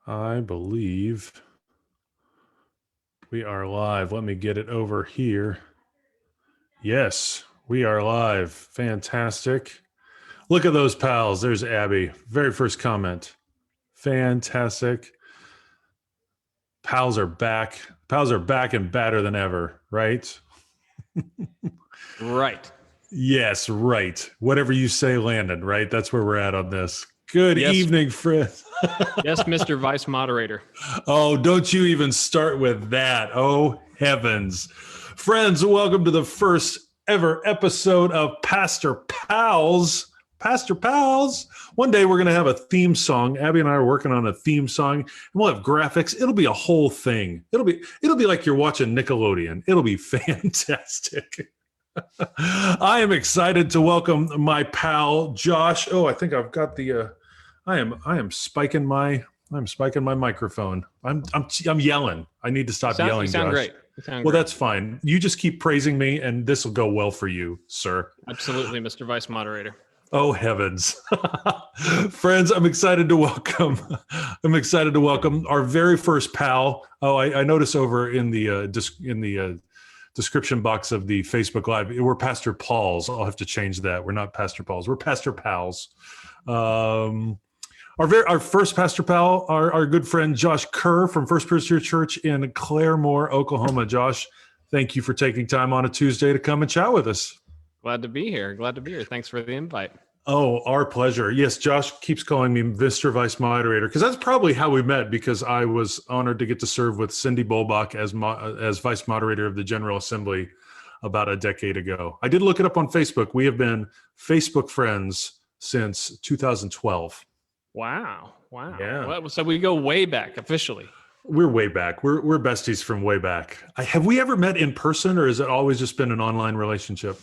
I believe we are live. Let me get it over here. Yes, we are live. Fantastic. Look at those pals. There's Abby. Very first comment. Fantastic. Pals are back. Pals are back and badder than ever, right? Right. Yes, right. Whatever you say, Landon, right? That's where we're at on this. Good evening, friends. Yes, Mr. Vice Moderator. Oh, don't you even start with that. Oh, heavens. Friends, welcome to the first ever episode of Pastor Pals. Pastor Pals. One day we're going to have a theme song. Abby and I are working on a theme song, and we'll have graphics. It'll be a whole thing. It'll be like you're watching Nickelodeon. It'll be fantastic. I am excited to welcome my pal Josh. Oh, I think I've got the I am spiking my microphone. I'm yelling. I need to stop yelling, you sound Josh. Great. You sound well, great. That's fine. You just keep praising me and this will go well for you, sir. Absolutely, Mr. Vice Moderator. Oh, heavens. Friends, I'm excited to welcome our very first pal. Oh, I notice over in the description box of the Facebook Live, we're Pastor Pauls. I'll have to change that. We're not Pastor Pauls. We're Pastor Pals. Our first Pastor Pal, our good friend Josh Kerr from First Presbyterian Church in Claremore, Oklahoma. Josh, thank you for taking time on a Tuesday to come and chat with us. Glad to be here. Thanks for the invite. Oh, our pleasure. Yes, Josh keeps calling me Mr. Vice Moderator because that's probably how we met, because I was honored to get to serve with Cindy Bolbach as Vice Moderator of the General Assembly about a decade ago. I did look it up on Facebook. We have been Facebook friends since 2012. Wow. Yeah. Well, so we go way back officially. We're way back. We're besties from way back. Have we ever met in person, or has it always just been an online relationship?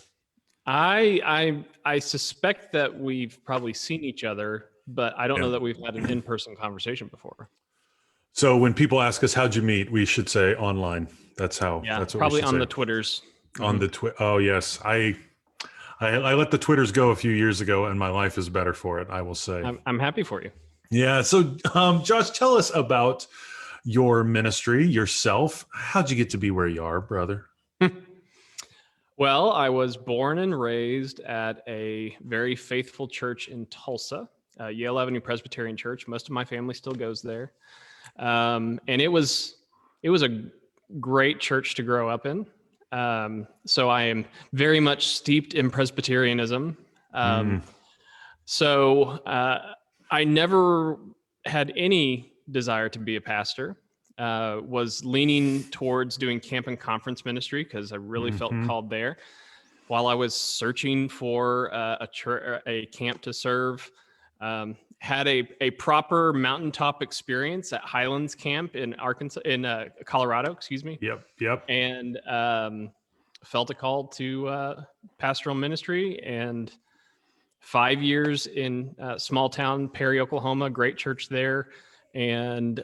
I suspect that we've probably seen each other, but I don't know that we've had an in-person conversation before. So when people ask us how'd you meet, we should say online. That's how. Yeah, that's what probably we should on say. The Twitters. On the Twitter. Oh yes, I let the Twitters go a few years ago, and my life is better for it, I will say. I'm happy for you. Yeah. So, Josh, tell us about your ministry, yourself. How'd you get to be where you are, brother? Well, I was born and raised at a very faithful church in Tulsa, Yale Avenue Presbyterian Church. Most of my family still goes there, and it was a great church to grow up in. So I am very much steeped in Presbyterianism. So I never had any desire to be a pastor. Was leaning towards doing camp and conference ministry because I really felt called there. While I was searching for a camp to serve, had a proper mountaintop experience at Highlands Camp in Colorado. Excuse me. Yep. And felt a call to pastoral ministry, and 5 years in small town Perry, Oklahoma. Great church there. And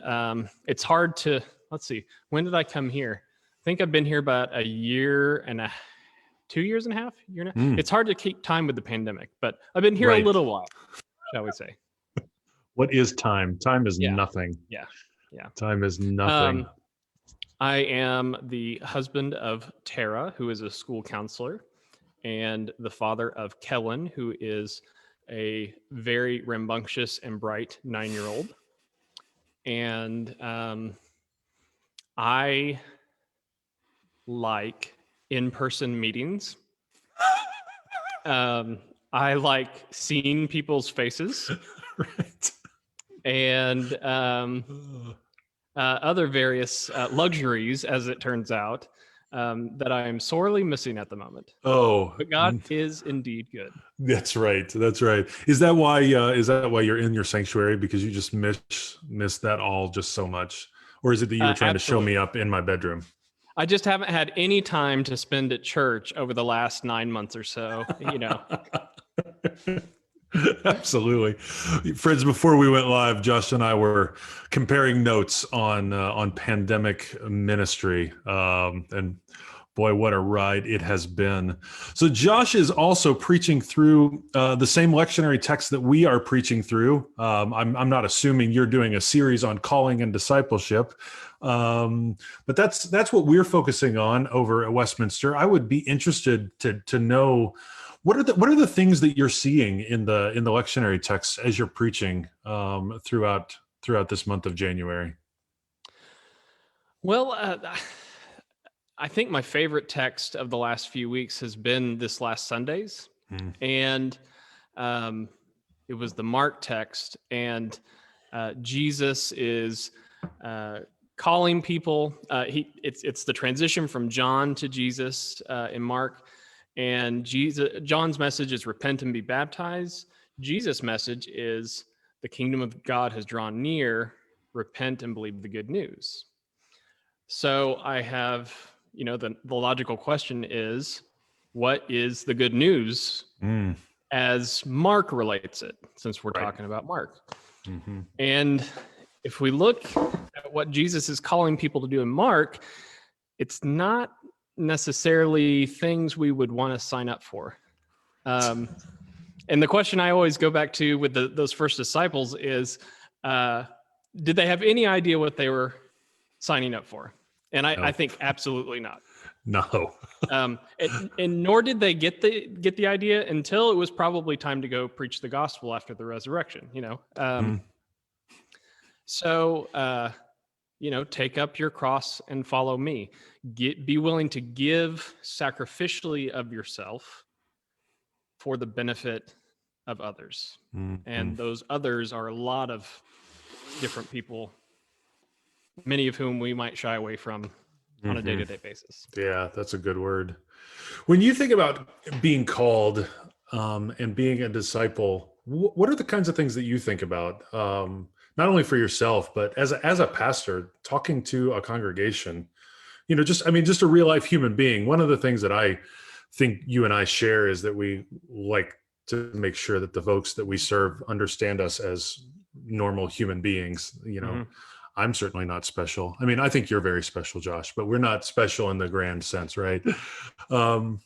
it's hard to, let's see, when did I come here? I think I've been here about 2 years and a half. It's hard to keep time with the pandemic, but I've been here a little while, shall we say. What is time? Time is nothing. Yeah. Time is nothing. I am the husband of Tara, who is a school counselor, and the father of Kellen, who is a very rambunctious and bright 9-year-old. And I like in-person meetings. I like seeing people's faces. Right. And other various luxuries, as it turns out, that I am sorely missing at the moment. Oh, but God is indeed good. That's right. Is that why you're in your sanctuary, because you just miss that all just so much? Or is it that you were trying to show me up in my bedroom? I just haven't had any time to spend at church over the last 9 months or so, Absolutely. Friends, before we went live, Josh and I were comparing notes on pandemic ministry. And Boy, what a ride it has been. So Josh is also preaching through the same lectionary text that we are preaching through. I'm not assuming you're doing a series on calling and discipleship, but that's what we're focusing on over at Westminster. I would be interested to know what are the things that you're seeing in the lectionary text as you're preaching throughout this month of January. Well, I think my favorite text of the last few weeks has been this last Sunday's, and it was the Mark text, and Jesus is calling people. It's the transition from John to Jesus in Mark, and John's message is repent and be baptized. Jesus' message is the kingdom of God has drawn near. Repent and believe the good news. So I have, the logical question is, what is the good news as Mark relates it, since we're talking about Mark? And if we look at what Jesus is calling people to do in Mark, it's not necessarily things we would want to sign up for. And the question I always go back to with those first disciples is, did they have any idea what they were signing up for? And I think absolutely not. No. And nor did they get the idea until it was probably time to go preach the gospel after the resurrection, So, take up your cross and follow me. Be willing to give sacrificially of yourself for the benefit of others. And those others are a lot of different people, many of whom we might shy away from on a day-to-day basis. Yeah, that's a good word. When you think about being called and being a disciple, what are the kinds of things that you think about? Not only for yourself, but as a pastor, talking to a congregation, just a real life human being. One of the things that I think you and I share is that we like to make sure that the folks that we serve understand us as normal human beings. I'm certainly not special. I mean, I think you're very special, Josh, but we're not special in the grand sense, right? What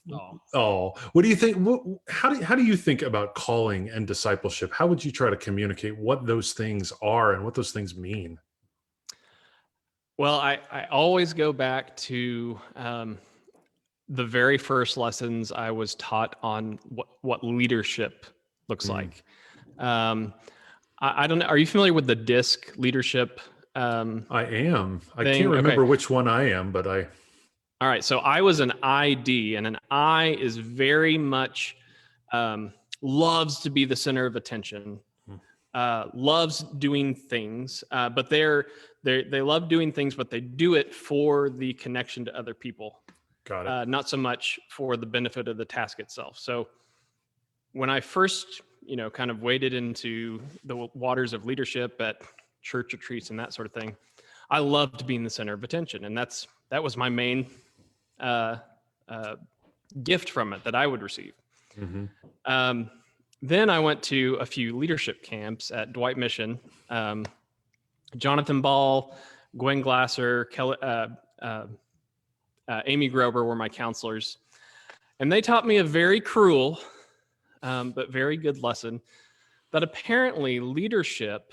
do you think? How do you think about calling and discipleship? How would you try to communicate what those things are and what those things mean? Well, I always go back to the very first lessons I was taught on what leadership looks like. I don't know. Are you familiar with the DISC leadership? I am. I can't remember which one I am, but I. All right. So I was an ID, and an I is very much loves to be the center of attention, loves doing things, but they love doing things, but they do it for the connection to other people. Got it. Not so much for the benefit of the task itself. So when I first, kind of waded into the waters of leadership at church retreats and that sort of thing, I loved being the center of attention. And that was my main gift from it that I would receive. Then I went to a few leadership camps at Dwight Mission. Jonathan Ball, Gwen Glasser, Amy Grober were my counselors. And they taught me a very cruel, but very good lesson that apparently leadership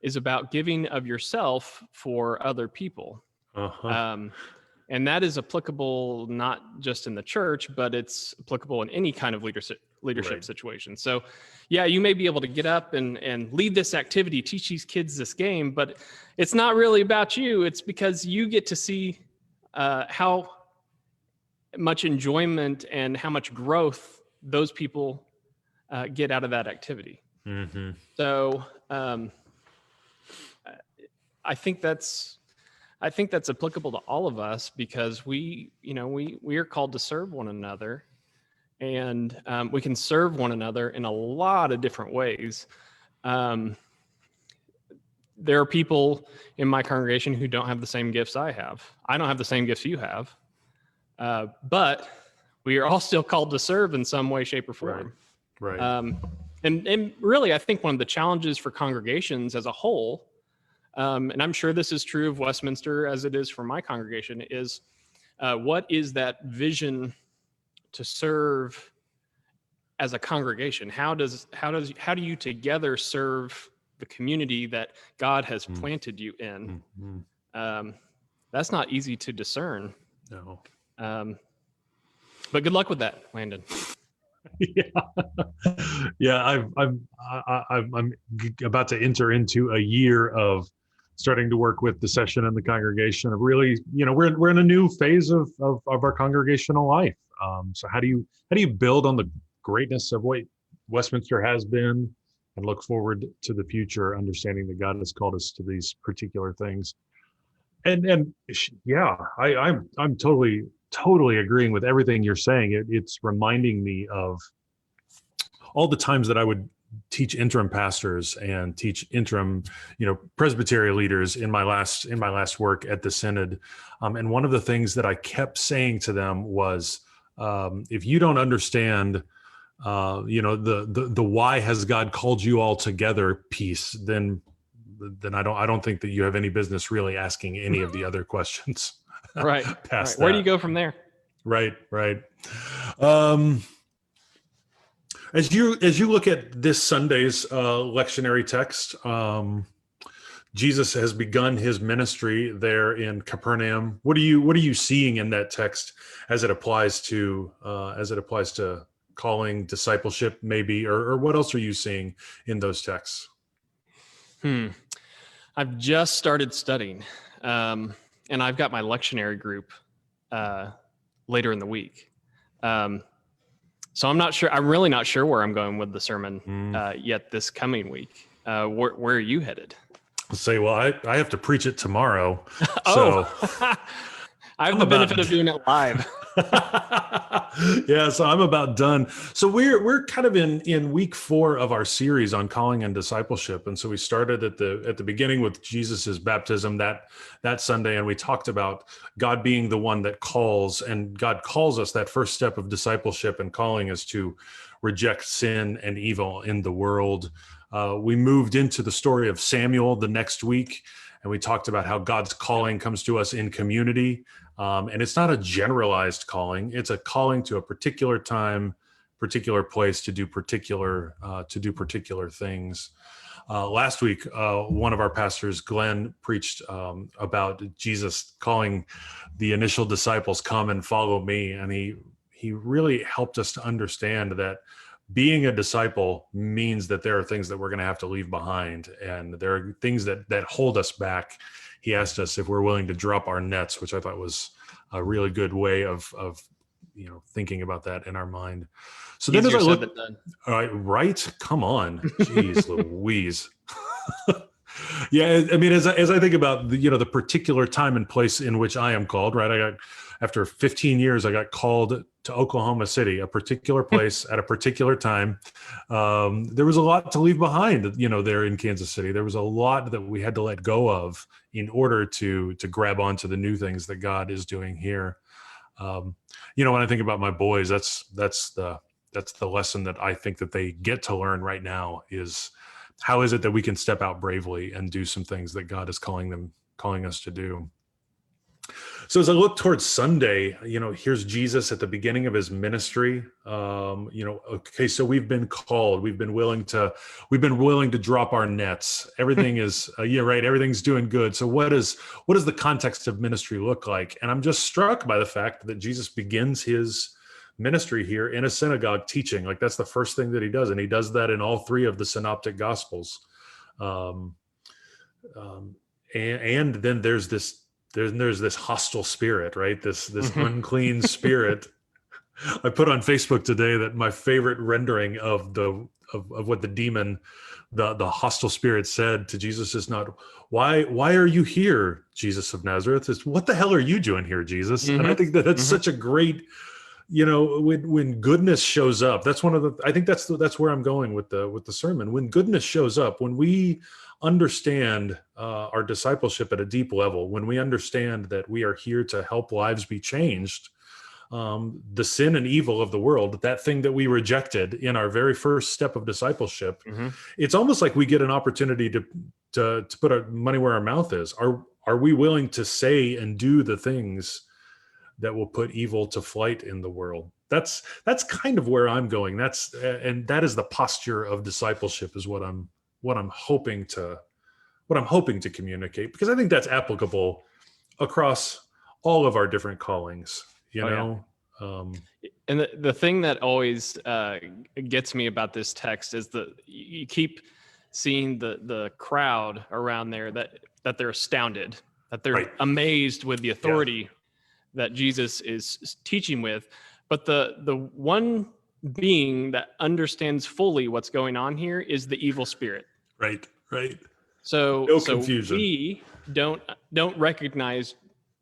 is about giving of yourself for other people. And that is applicable not just in the church, but it's applicable in any kind of leadership situation. So yeah, you may be able to get up and lead this activity, teach these kids this game, but it's not really about you. It's because you get to see how much enjoyment and how much growth those people get out of that activity. So I think that's applicable to all of us, because we are called to serve one another, and we can serve one another in a lot of different ways. There are people in my congregation who don't have the same gifts I have. I don't have the same gifts you have, but we are all still called to serve in some way, shape, or form. Right. And really, I think one of the challenges for congregations as a whole, and I'm sure this is true of Westminster as it is for my congregation, is What is that vision to serve as a congregation? How do you together serve the community that God has planted you in? That's not easy to discern. No. But good luck with that, Landon. Yeah. I'm about to enter into a year of starting to work with the session and the congregation. Of really, we're in a new phase of our congregational life. So how do you build on the greatness of what Westminster has been and look forward to the future, understanding that God has called us to these particular things? And yeah, I'm totally agreeing with everything you're saying. It's reminding me of all the times that I would teach interim pastors and teach interim, presbytery leaders in my last work at the synod. And one of the things that I kept saying to them was, if you don't understand, the why has God called you all together piece, then I don't think that you have any business really asking any of the other questions. Right. Past Where do that. you go from there? Right. As you look at this Sunday's lectionary text, Jesus has begun his ministry there in Capernaum. What are you seeing in that text as it applies to calling, discipleship, maybe, or what else are you seeing in those texts? I've just started studying, and I've got my lectionary group later in the week. So I'm not sure. I'm really not sure where I'm going with the sermon yet this coming week. Where are you headed? Say, well, I have to preach it tomorrow. Oh, So I have the benefit of doing it live. Yeah, so I'm about done. So we're kind of in week 4 of our series on calling and discipleship, and so we started at the beginning with Jesus's baptism that Sunday, and we talked about God being the one that calls, and God calls us. That first step of discipleship and calling is to reject sin and evil in the world. We moved into the story of Samuel the next week, and we talked about how God's calling comes to us in community. And it's not a generalized calling. It's a calling to a particular time, particular place to do particular things. Last week, one of our pastors, Glenn, preached about Jesus calling the initial disciples, "Come and follow me." And he really helped us to understand that being a disciple means that there are things that we're going to have to leave behind, and there are things that hold us back. He asked us if we're willing to drop our nets, which I thought was a really good way of thinking about that in our mind. So then, Easier as I look, said than done. right? Come on, jeez, Louise. Yeah, I mean, as I think about the particular time and place in which I am called, right? After 15 years, I got called to Oklahoma City, a particular place at a particular time. There was a lot to leave behind, there in Kansas City. There was a lot that we had to let go of in order to grab onto the new things that God is doing here. When I think about my boys, that's the lesson that I think that they get to learn right now is, how is it that we can step out bravely and do some things that God is calling us to do? So as I look towards Sunday, here's Jesus at the beginning of his ministry. Okay, so we've been called, we've been willing to drop our nets. Everything is, right. Everything's doing good. So what does the context of ministry look like? And I'm just struck by the fact that Jesus begins his ministry here in a synagogue teaching. Like, that's the first thing that he does. And he does that in all 3 of the synoptic gospels. And then there's this hostile spirit, right? This unclean spirit. I put on Facebook today that my favorite rendering of what the demon, the hostile spirit said to Jesus is not, why are you here, Jesus of Nazareth? It's, what the hell are you doing here, Jesus? Mm-hmm. And I think that's such a great, when goodness shows up, I think that's where I'm going with the sermon. When goodness shows up, when we understand our discipleship at a deep level, when we understand that we are here to help lives be changed, the sin and evil of the world, that thing that we rejected in our very first step of discipleship, it's almost like we get an opportunity to put our money where our mouth is. Are we willing to say and do the things that will put evil to flight in the world. That's kind of where I'm going. And that is the posture of discipleship, is what I'm hoping to communicate, because I think that's applicable across all of our different callings, you know? Yeah. And the thing that always gets me about this text is you keep seeing the crowd around there that they're astounded, that they're amazed with the authority that Jesus is teaching with. But the one being that understands fully what's going on here is the evil spirit. Right. So no confusion. We don't recognize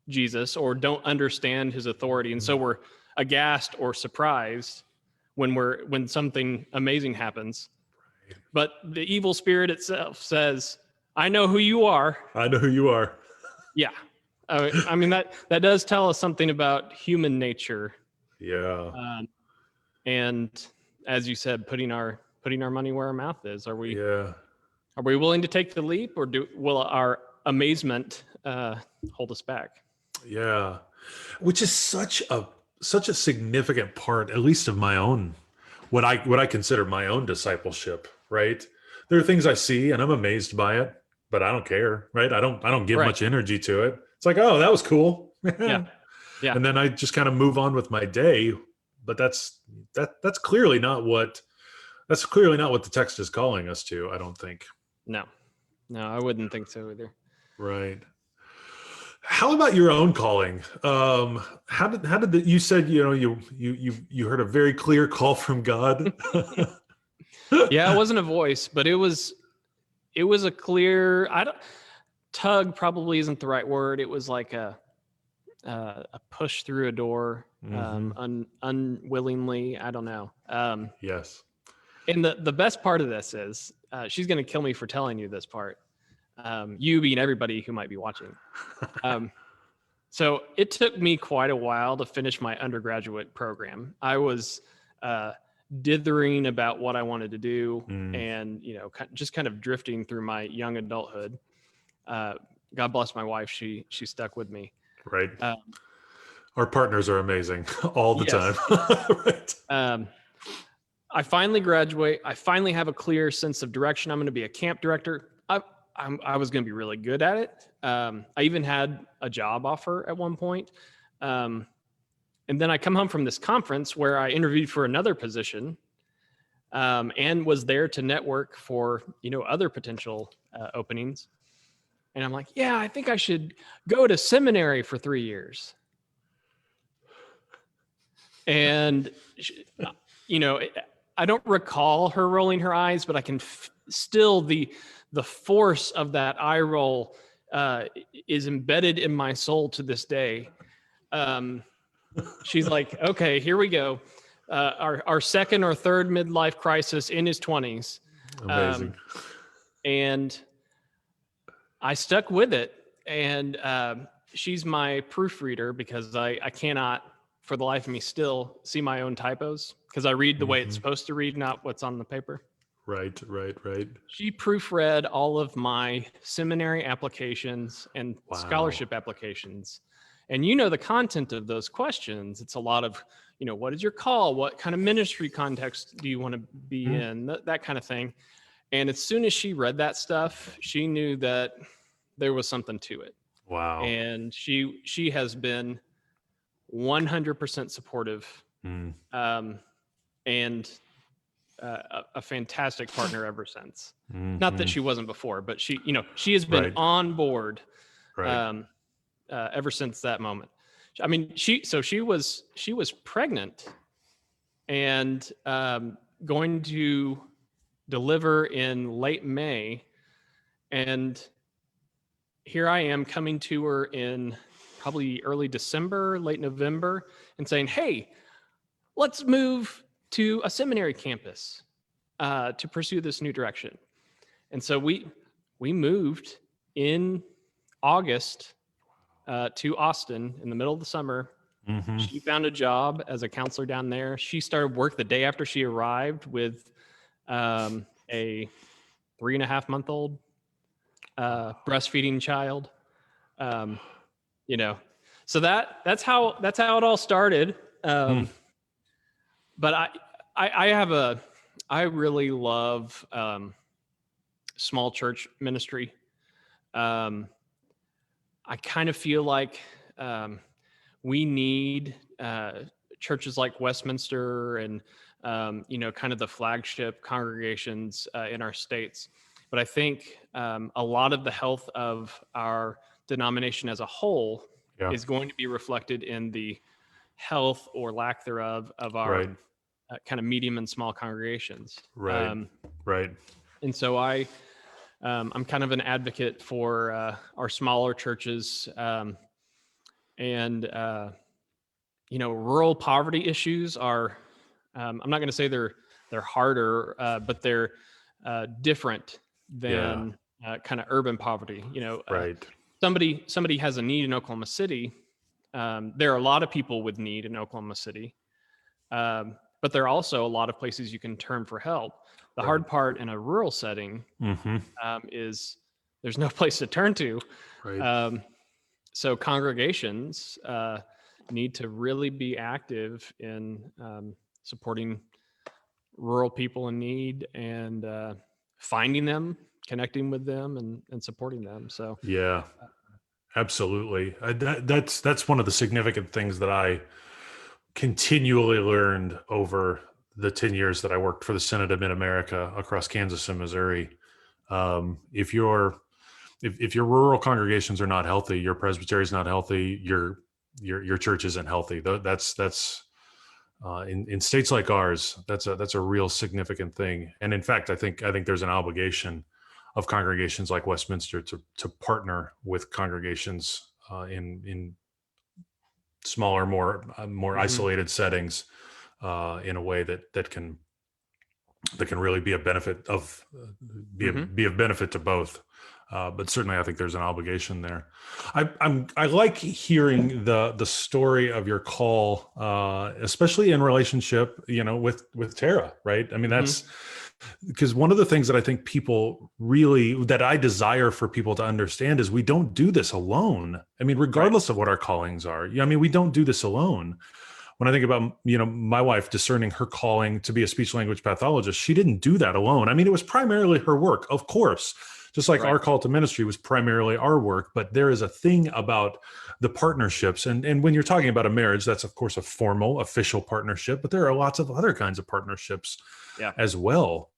Jesus or don't understand his authority, and so we're aghast or surprised when something amazing happens. But the evil spirit itself says, "I know who you are." I know who you are. Yeah. I mean, that does tell us something about human nature. Yeah. And as you said, putting our money where our mouth is. Are we willing to take the leap, or will our amazement hold us back? Yeah. Which is such a significant part, at least of my own, what I consider my own discipleship, right? There are things I see and I'm amazed by it, but I don't care, right? I don't give much energy to it. It's like, oh, that was cool. Yeah. And then I just kind of move on with my day. But that's clearly not what the text is calling us to, I don't think. No, I wouldn't think so either. Right. How about your own calling? How did you said, you heard a very clear call from God? Yeah, it wasn't a voice, but it was a clear, tug probably isn't the right word. It was like a push through a door, unwillingly. I don't know. Yes. And the best part of this is, she's going to kill me for telling you this part. You being everybody who might be watching. So it took me quite a while to finish my undergraduate program. I was dithering about what I wanted to do, and just kind of drifting through my young adulthood. God bless my wife; she stuck with me. Right. Our partners are amazing all the time. Right. I finally graduate. I finally have a clear sense of direction. I'm going to be a camp director. I was going to be really good at it. I even had a job offer at one point. And then I come home from this conference where I interviewed for another position, and was there to network for, other potential openings. And I'm like, yeah, I think I should go to seminary for 3 years. And, I don't recall her rolling her eyes, but I can still, the force of that eye roll is embedded in my soul to this day. She's like, okay, here we go. Our second or third midlife crisis in his 20s. Amazing. And I stuck with it. And she's my proofreader, because I cannot, for the life of me, still see my own typos, because I read the way it's supposed to read, not what's on the paper. Right. She proofread all of my seminary applications and scholarship applications. And the content of those questions. It's a lot of, what is your call? What kind of ministry context do you want to be in? That kind of thing. And as soon as she read that stuff, she knew that there was something to it. Wow. And she has been 100% supportive, and a fantastic partner ever since. Not that she wasn't before, but she has been on board ever since that moment. I mean, she was pregnant and going to deliver in late May, and here I am coming to her in probably early December, late November, and saying, hey, let's move to a seminary campus to pursue this new direction. And so we moved in August to Austin in the middle of the summer. She found a job as a counselor down there. She started work the day after she arrived with a 3.5-month-old breastfeeding child. So that's how it all started. But I really love small church ministry. I kind of feel like we need churches like Westminster and kind of the flagship congregations in our states. But I think a lot of the health of our denomination as a whole is going to be reflected in the health or lack thereof of our kind of medium and small congregations. Right. And so I'm kind of an advocate for our smaller churches, and rural poverty issues are. I'm not going to say they're harder, but they're different than kind of urban poverty. Somebody has a need in Oklahoma City. There are a lot of people with need in Oklahoma City, but there are also a lot of places you can turn for help. The hard part in a rural setting is there's no place to turn to. So congregations need to really be active in supporting rural people in need and finding them, connecting with them, and supporting them. So yeah, absolutely. That's one of the significant things that I continually learned over the 10 years that I worked for the Synod of Mid-America across Kansas and Missouri. If your rural congregations are not healthy, your presbytery is not healthy, your church isn't healthy. That's in states like ours, that's a real significant thing. And in fact, I think there's an obligation of congregations like Westminster to partner with congregations in smaller, more isolated settings in a way that can really be a benefit of be of benefit to both. But certainly, I think there's an obligation there. I like hearing the story of your call, especially in relationship, with Tara, right? I mean, that's because one of the things that I think that I desire for people to understand is we don't do this alone. I mean, regardless of what our callings are, I mean, we don't do this alone. When I think about, my wife discerning her calling to be a speech language pathologist, she didn't do that alone. I mean, it was primarily her work, of course, just like our call to ministry was primarily our work. But there is a thing about the partnerships. And when you're talking about a marriage, that's, of course, a formal, official partnership. But there are lots of other kinds of partnerships as well.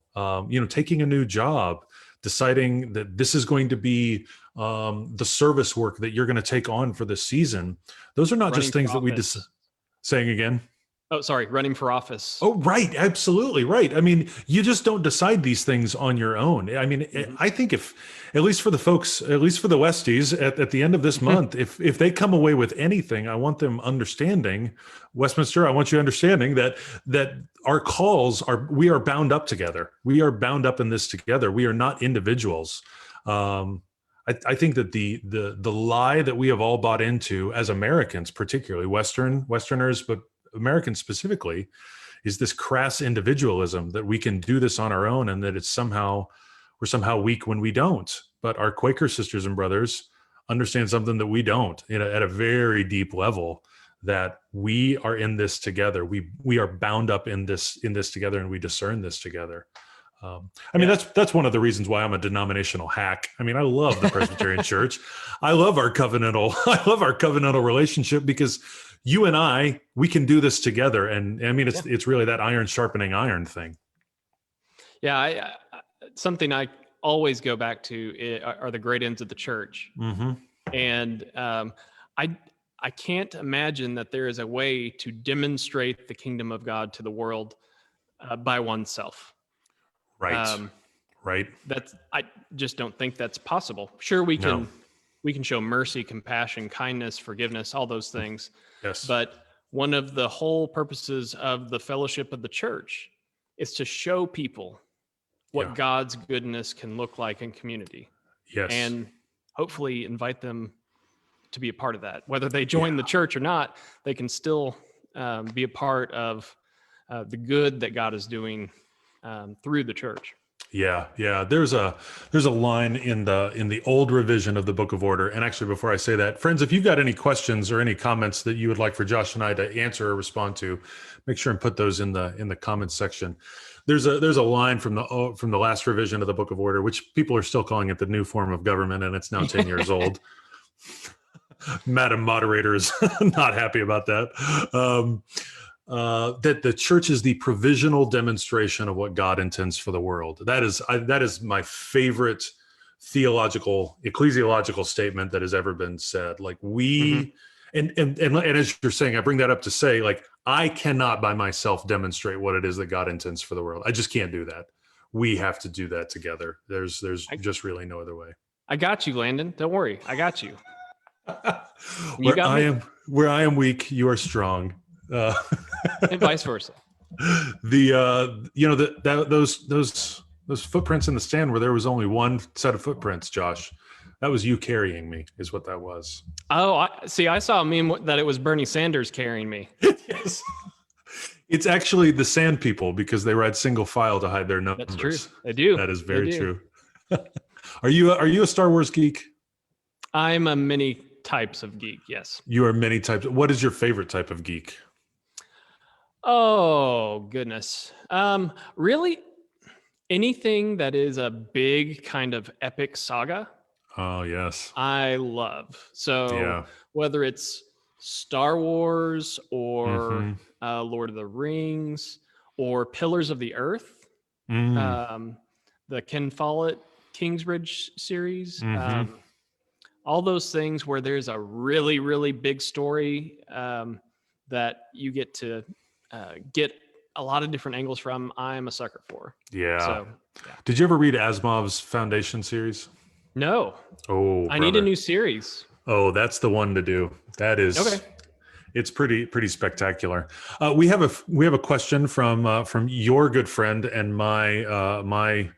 Taking a new job, deciding that this is going to be the service work that you're going to take on for this season. Those are not just things that we saying again. Oh, sorry. Running for office. Oh, right. Absolutely. Right. I mean, you just don't decide these things on your own. I mean, I think if, at least for the folks, at least for the Westies at the end of this month, if they come away with anything, I want them understanding, Westminster, I want you understanding that our calls we are bound up together. We are bound up in this together. We are not individuals. I think that the lie that we have all bought into as Americans, particularly Westerners, but Americans specifically, is this crass individualism that we can do this on our own and that we're somehow weak when we don't. But our Quaker sisters and brothers understand something that we don't, at a very deep level, that we are in this together. We are bound up in this together, and we discern this together. I mean, that's one of the reasons why I'm a denominational hack. I mean, I love the Presbyterian Church. I love our covenantal relationship, because you and we can do this together. And I mean, it's really that iron sharpening iron thing. Yeah. Something I always go back to are the great ends of the church. And I can't imagine that there is a way to demonstrate the kingdom of God to the world by oneself. Right. I just don't think that's possible. Sure, we can show mercy, compassion, kindness, forgiveness, all those things. Yes. But one of the whole purposes of the fellowship of the church is to show people what God's goodness can look like in community. Yes. And hopefully invite them to be a part of that. Whether they join the church or not, they can still be a part of the good that God is doing through the church. Yeah. There's a line in the old revision of the Book of Order. And actually, before I say that, friends, if you've got any questions or any comments that you would like for Josh and I to answer or respond to, make sure and put those in the comments section. There's a line from the last revision of the Book of Order, which people are still calling it the new form of government, and it's now 10 years old. Madam Moderator is not happy about that. That the church is the provisional demonstration of what God intends for the world. That is my favorite ecclesiological statement that has ever been said. Like we, and as you're saying, I bring that up to say, like, I cannot by myself demonstrate what it is that God intends for the world. I just can't do that. We have to do that together. There's just really no other way. I got you, Landon. Don't worry. I got you. You got me. Where I am weak, you are strong. And vice versa. Those footprints in the stand where there was only one set of footprints, Josh, that was you carrying me, is what that was. Oh, I saw a meme that it was Bernie Sanders carrying me. Yes. It's actually the sand people, because they ride single file to hide their numbers. That's true. They do. That is very true. Are you a Star Wars geek? I'm a many types of geek, yes. You are many types. What is your favorite type of geek? Oh, goodness. Really, anything that is a big kind of epic saga. Oh, yes. I love. So whether it's Star Wars or Lord of the Rings or Pillars of the Earth, the Ken Follett Kingsbridge series, all those things where there's a really, really big story that you get to get a lot of different angles from, I'm a sucker for. Yeah. So, Did you ever read Asimov's Foundation series? No. Oh, I need a new series. Oh, that's the one to do. That is okay. It's pretty spectacular. We have a question from your good friend and my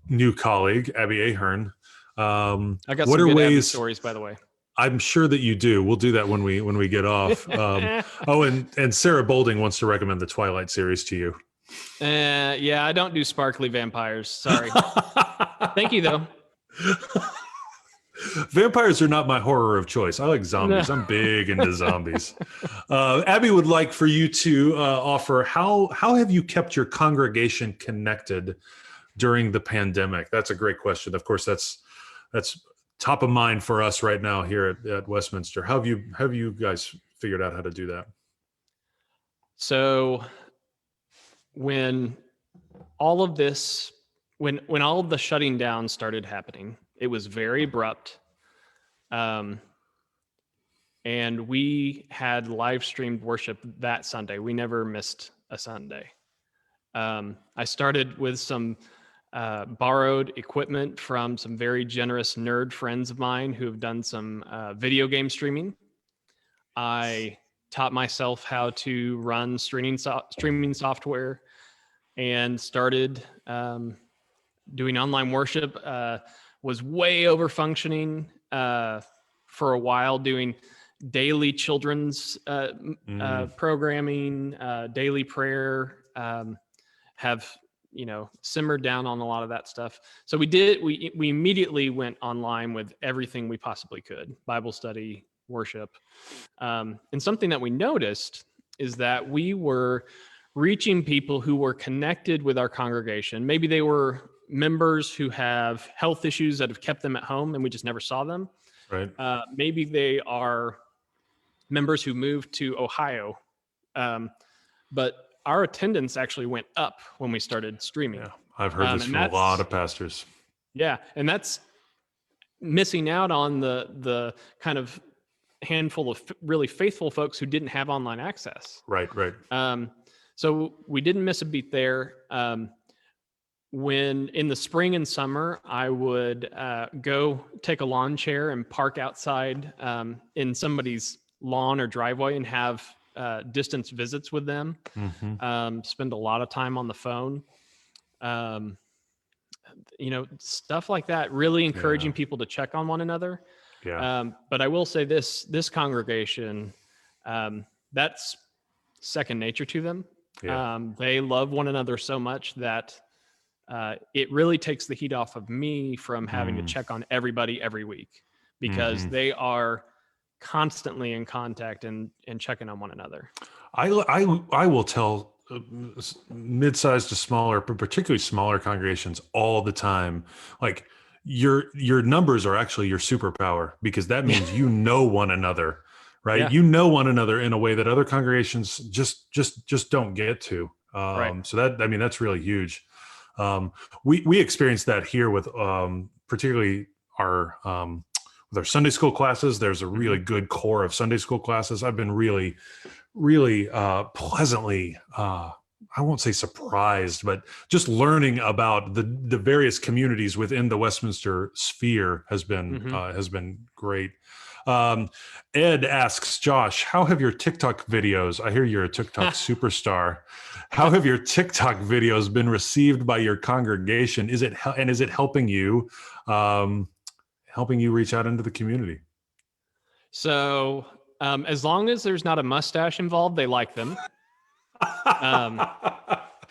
new colleague, Abby Ahern. I got some good Abby stories, by the way. I'm sure that you do. We'll do that when we get off. And Sarah Bolding wants to recommend the Twilight series to you. Yeah, I don't do sparkly vampires. Sorry. Thank you, though. Vampires are not my horror of choice. I like zombies. No. I'm big into zombies. Abby would like for you to offer how have you kept your congregation connected during the pandemic? That's a great question. Of course, that's top of mind for us right now here at Westminster. How have you guys figured out how to do that? So when all of this, when all of the shutting down started happening, it was very abrupt. And we had live streamed worship that Sunday. We never missed a Sunday. I started with some borrowed equipment from some very generous nerd friends of mine who have done some video game streaming. I taught myself how to run streaming software and started doing online worship. Was way over funcking for a while, doing daily children's programming, daily prayer, have simmered down on a lot of that stuff. So we immediately went online with everything we possibly could: Bible study, worship. And something that we noticed is that we were reaching people who were connected with our congregation. Maybe they were members who have health issues that have kept them at home and we just never saw them. Right. Maybe they are members who moved to Ohio. But our attendance actually went up when we started streaming. Yeah, I've heard this from a lot of pastors. Yeah, and that's missing out on the kind of handful of really faithful folks who didn't have online access. Right. So we didn't miss a beat there. When in the spring and summer, I would go take a lawn chair and park outside in somebody's lawn or driveway and have distance visits with them. Spend a lot of time on the phone. Stuff like that, really encouraging people to check on one another. Yeah. But I will say this congregation, that's second nature to them. Yeah. They love one another so much that it really takes the heat off of me from having to check on everybody every week, because they are constantly in contact and checking on one another. I will tell mid-sized to smaller, but particularly smaller congregations all the time, like your numbers are actually your superpower, because that means you know one another, right? Yeah. You know one another in a way that other congregations just don't get to. Right. So that, I mean, that's really huge. We experienced that here with particularly our with our Sunday school classes. There's a really good core of Sunday school classes. I've been really pleasantly, I won't say surprised, but just learning about the various communities within the Westminster sphere has been great. Ed asks, Josh, how have your TikTok videos, I hear you're a TikTok superstar, how have your TikTok videos been received by your congregation? Is it helping you reach out into the community? So as long as there's not a mustache involved, they like them.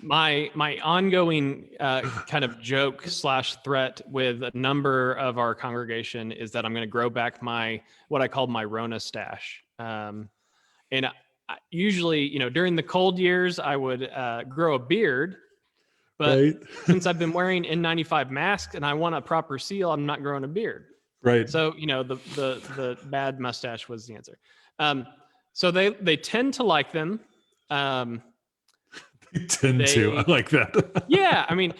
My ongoing kind of joke / threat with a number of our congregation is that I'm going to grow back what I call my Rona stash. And usually, during the cold years, I would grow a beard. But right. Since I've been wearing N95 masks and I want a proper seal, I'm not growing a beard. Right. So, the bad mustache was the answer. So they tend to like them. They tend to. I like that. Yeah. I mean,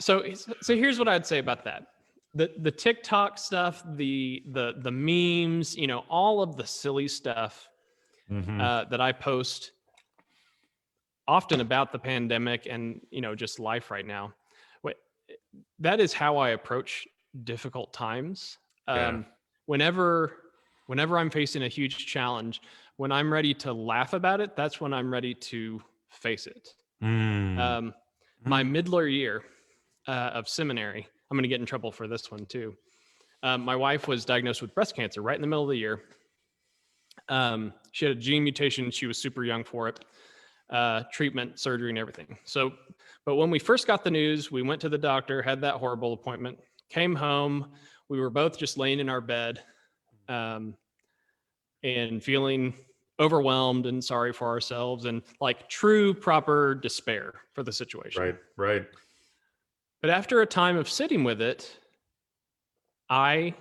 so here's what I'd say about that. The TikTok stuff, the memes, all of the silly stuff that I post often about the pandemic and, just life right now. That is how I approach difficult times. Whenever I'm facing a huge challenge, when I'm ready to laugh about it, that's when I'm ready to face it. My middle year of seminary, I'm going to get in trouble for this one too. My wife was diagnosed with breast cancer right in the middle of the year. She had a gene mutation. She was super young for it. Treatment, surgery, and everything. But when we first got the news, we went to the doctor, had that horrible appointment, came home. We were both just laying in our bed and feeling overwhelmed and sorry for ourselves and like true, proper despair for the situation. Right. But after a time of sitting with it, I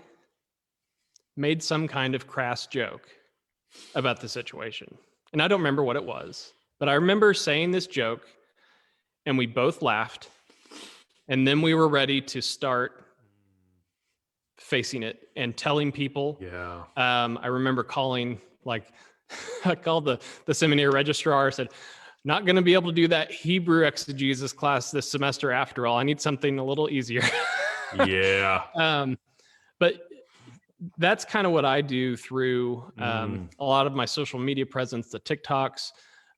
made some kind of crass joke about the situation. And I don't remember what it was, but I remember saying this joke and we both laughed. And then we were ready to start facing it and telling people. Yeah. I remember calling, I called the seminary registrar, said, not going to be able to do that Hebrew exegesis class this semester after all. I need something a little easier. Yeah. But that's kind of what I do through a lot of my social media presence, the TikToks.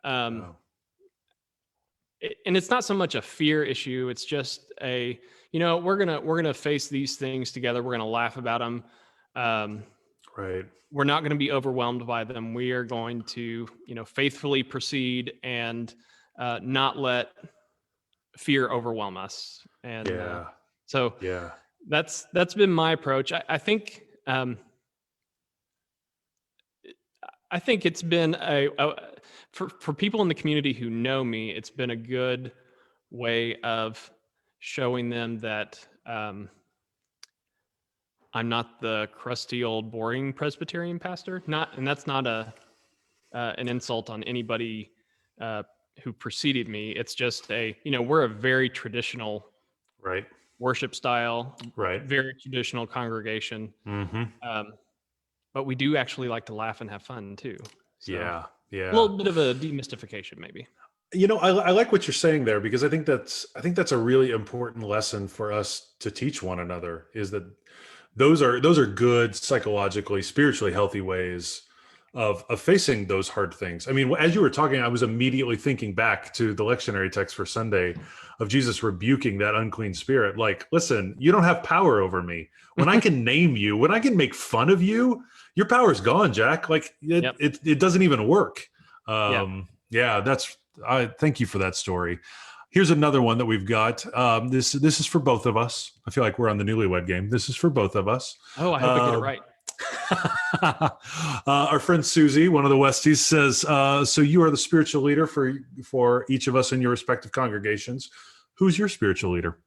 And it's not so much a fear issue. It's just we're gonna face these things together. We're gonna laugh about them. Right. We're not going to be overwhelmed by them. We are going to, faithfully proceed and not let fear overwhelm us. And that's been my approach. I think it's been for people in the community who know me, it's been a good way of showing them that I'm not the crusty old boring Presbyterian pastor. And that's not an insult on anybody who preceded me. It's just we're a very traditional worship style, very traditional congregation. But we do actually like to laugh and have fun too. So yeah. A little bit of a demystification, maybe. I like what you're saying there, because I think that's a really important lesson for us to teach one another, is that those are good, psychologically, spiritually healthy ways of facing those hard things. I mean, as you were talking, I was immediately thinking back to the lectionary text for Sunday of Jesus rebuking that unclean spirit. Like, listen, you don't have power over me. When I can name you, when I can make fun of you, your power's gone, Jack. Like it doesn't even work. I thank you for that story. Here's another one that we've got. This is for both of us. I feel like we're on the newlywed game. This is for both of us. Oh, I hope I get it right. Our friend Susie, one of the Westies, says, so you are the spiritual leader for each of us in your respective congregations. Who's your spiritual leader?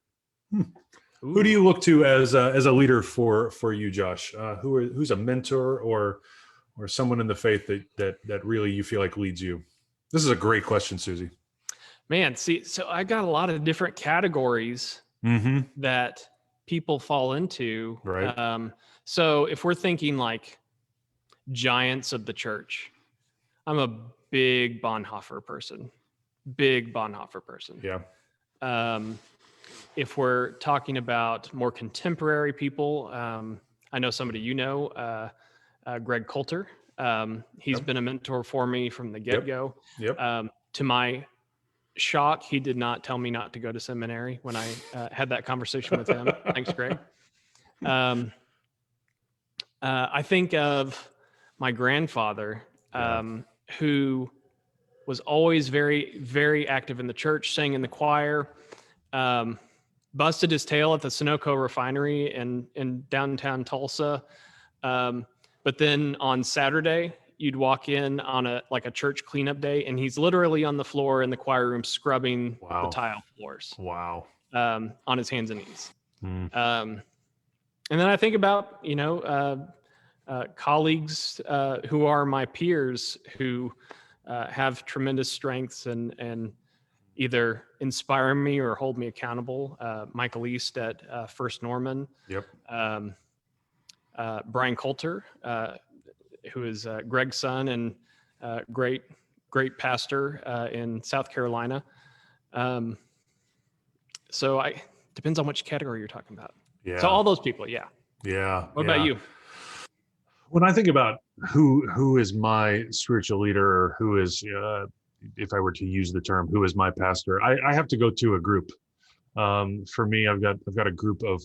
Who do you look to as a leader for you, Josh? Who's a mentor or someone in the faith that really you feel like leads you? This is a great question, Susie. Man, see, so I got a lot of different categories that people fall into. Right. So if we're thinking like giants of the church, I'm a big Bonhoeffer person. Yeah. If we're talking about more contemporary people, I know somebody Greg Coulter. He's been a mentor for me from the get-go. Yep. To my shock, he did not tell me not to go to seminary when I had that conversation with him. Thanks, Greg. I think of my grandfather, who was always very, very active in the church, sang in the choir, busted his tail at the Sunoco refinery in downtown Tulsa. But then on Saturday, you'd walk in on a church cleanup day, and he's literally on the floor in the choir room scrubbing the tile floors. Wow. On his hands and knees. And then I think about, colleagues who are my peers who have tremendous strengths and either inspire me or hold me accountable. Michael East at First Norman. Yep. Brian Coulter, who is Greg's son and great pastor in South Carolina. So depends on which category you're talking about. Yeah. So all those people, yeah. Yeah. What about you? When I think about who is my spiritual leader, or who is, if I were to use the term, who is my pastor, I have to go to a group. For me, I've got a group of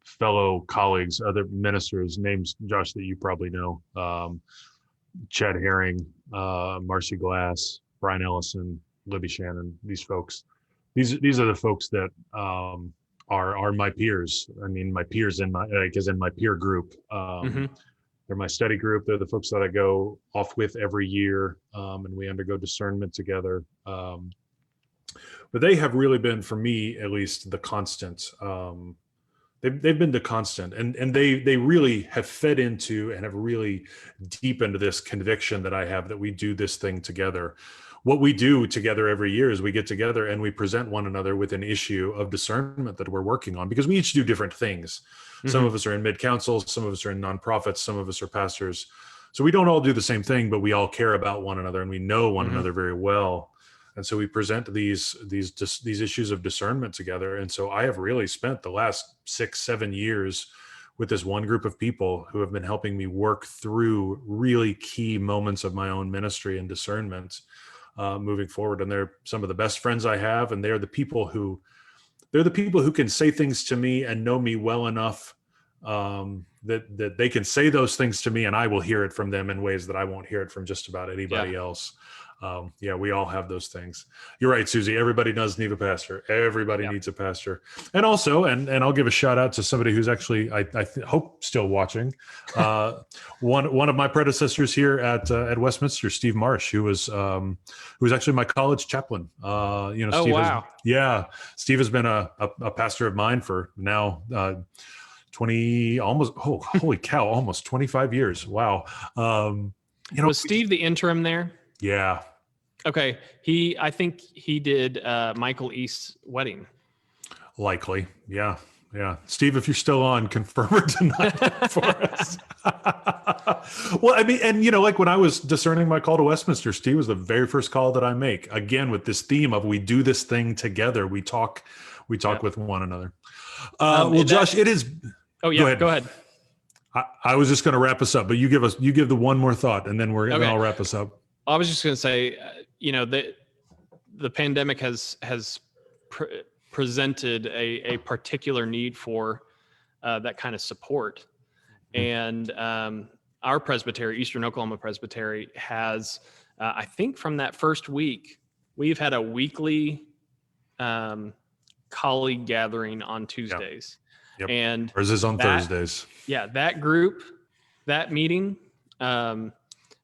fellow colleagues, other ministers, names, Josh, that you probably know, Chad Herring, Marcy Glass, Brian Ellison, Libby Shannon, these folks. These are the folks that are my peers. I mean, my peers in my peer group. They're my study group. They're the folks that I go off with every year, and we undergo discernment together. But they have really been, for me at least, the constant. They've been the constant, and they really have fed into and have really deepened this conviction that I have that we do this thing together. What we do together every year is we get together and we present one another with an issue of discernment that we're working on, because we each do different things. Some of us are in mid-council, some of us are in nonprofits, some of us are pastors. So we don't all do the same thing, but we all care about one another and we know one another very well. And so we present these issues of discernment together. And so I have really spent the last 6-7 years with this one group of people who have been helping me work through really key moments of my own ministry and discernment moving forward. And they're some of the best friends I have. And they're the people who can say things to me and know me well enough that they can say those things to me and I will hear it from them in ways that I won't hear it from just about anybody else. We all have those things. You're right, Susie. Everybody does need a pastor. Everybody needs a pastor. And also, and I'll give a shout out to somebody who's actually, I hope still watching. One of my predecessors here at Westminster, Steve Marsh, who was actually my college chaplain. Steve has been a pastor of mine for now 20, holy cow, almost 25 years. Wow. Was Steve the interim there? Yeah. Okay. I think he did Michael East's wedding. Likely. Yeah. Yeah. Steve, if you're still on, confirm or deny that for us. Well, I mean, and like when I was discerning my call to Westminster, Steve was the very first call that I make, again, with this theme of we do this thing together. We talk with one another. Josh, it is. Oh yeah. Go ahead. I was just going to wrap us up, but you give the one more thought and then then I'll wrap us up. I was just going to say, the pandemic has presented a particular need for that kind of support. And our presbytery, Eastern Oklahoma Presbytery, has, I think from that first week, we've had a weekly colleague gathering on Tuesdays. Yep. And Ours is on Thursdays. Yeah, that group, that meeting,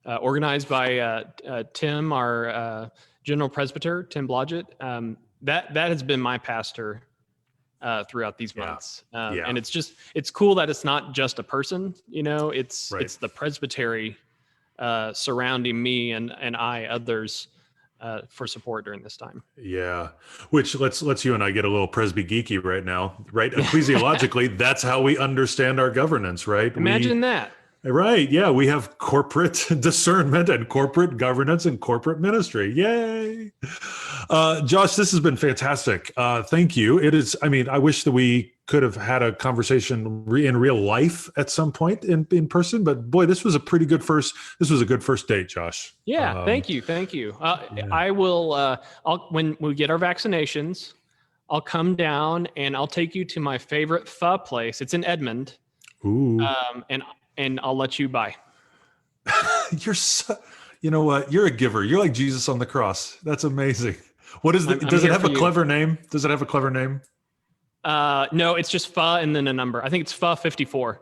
organized by Tim, our general presbyter, Tim Blodgett, that has been my pastor throughout these months. And it's cool that it's not just a person, it's the presbytery surrounding me and others for support during this time. Yeah. Which let's you and I get a little Presby geeky right now, right? Ecclesiologically, that's how we understand our governance, right? Imagine that. Right. Yeah. We have corporate discernment and corporate governance and corporate ministry. Yay. Josh, this has been fantastic. Thank you. It is, I wish that we could have had a conversation in real life at some point in person, but boy, this was a good first date, Josh. Yeah. Thank you. I will, when we get our vaccinations, I'll come down and I'll take you to my favorite pho place. It's in Edmond. Ooh. And I'll let you buy. You know what? You're a giver. You're like Jesus on the cross. That's amazing. What is it? Does it have a clever name? Does it have a clever name? No, it's just pho and then a number. I think it's pho 54.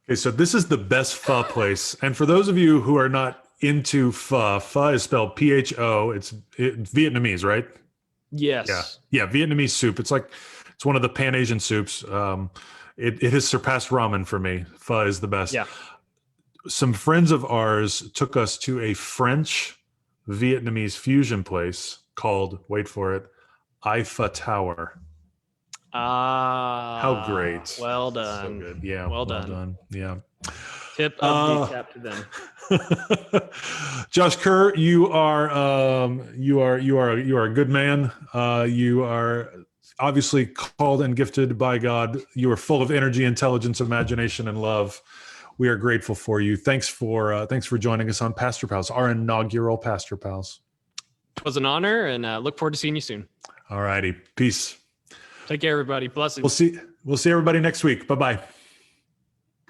Okay, so this is the best pho place. And for those of you who are not into pho is spelled P-H-O. It's Vietnamese, right? Yes. Yeah, Vietnamese soup. It's one of the Pan-Asian soups. It has surpassed ramen for me. Pho is the best. Yeah. Some friends of ours took us to a French Vietnamese fusion place called, wait for it, Eiffel Tower. How great. Well done. So good. Yeah. Well done. Yeah. Tip of the cap to them. Josh Kerr, you are a good man. You are obviously called and gifted by God. You are full of energy, intelligence, imagination, and love. We are grateful for you. Thanks for joining us on Pastor Pals, our inaugural Pastor Pals. It was an honor, and look forward to seeing you soon. All righty. Peace. Take care, everybody. Blessings. We'll see everybody next week. Bye-bye.